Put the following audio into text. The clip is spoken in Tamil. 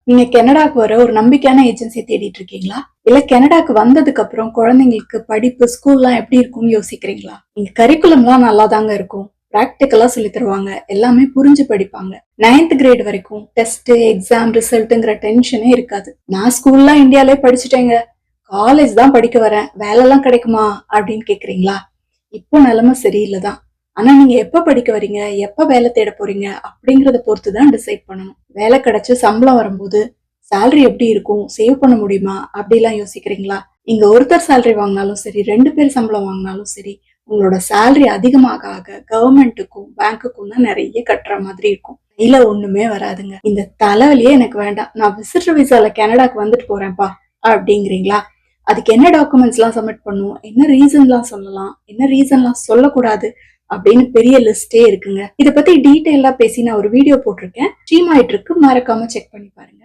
நீங்க கனடாக்கு வர ஒரு நம்பிக்கையான ஏஜென்சி தேடிட்டு இருக்கீங்களா? இல்ல கனடாக்கு வந்ததுக்கு அப்புறம் குழந்தைங்களுக்கு படிப்பு ஸ்கூல்லாம் எப்படி இருக்கும்னு யோசிக்கிறீங்களா? இங்க கரிக்குலம்லாம் நல்லா தாங்க இருக்கும். பிராக்டிக்கலா சொல்லி தருவாங்க. எல்லாமே புரிஞ்சு படிப்பாங்க. 9th கிரேட் வரைக்கும் டெஸ்ட், எக்ஸாம், ரிசல்ட்ங்கிற டென்ஷனே இருக்காது. நான் ஸ்கூல்லாம் இந்தியாலே படிச்சுட்டேங்க. காலேஜ் தான் படிக்க வரேன். வேலைலாம் கிடைக்குமா அப்படின்னு கேக்குறீங்களா? இப்போ நிலைமை சரியில்லைதான். ஆனா நீங்க எப்ப படிக்க வரீங்க, எப்ப வேலை தேட போறீங்க அப்படிங்கறத பொறுத்து தான் டிசைட் பண்ணணும். வேலை கிடைச்சு சம்பளம் வரும்போது சேலரி எப்படி இருக்கும், சேவ் பண்ண முடியுமா அப்படிலாம் யோசிக்கிறீங்களா? இங்க ஒருத்தர் சேலரி வாங்கினாலும் சரி, 2 பேர் சம்பளம் வாங்கினாலும் சரி, உங்களோட சேலரி அதிகமாக ஆக கவர்மெண்ட்டுக்கும் பேங்க்குக்கும் தான் நிறைய கட்டுற மாதிரி இருக்கும். இல்ல ஒண்ணுமே வராதுங்க. இந்த தலைவலியே எனக்கு வேண்டாம், நான் விசிட்டர் விசால கனடாக்கு வந்துட்டு போறேன்ப்பா அப்படிங்கிறீங்களா? அதுக்கு என்ன டாக்குமெண்ட்ஸ் எல்லாம் சப்மிட் பண்ணும், என்ன ரீசன்லாம் சொல்லலாம், என்ன ரீசன்லாம் சொல்லக்கூடாது அப்படின்னு பெரிய லிஸ்டே இருக்குங்க. இத பத்தி டீடைலா பேசி நான் ஒரு வீடியோ போட்டிருக்கேன். ஸ்ட்ரீம் ஆயிட்டு இருக்கு, மறக்காம செக் பண்ணி பாருங்க.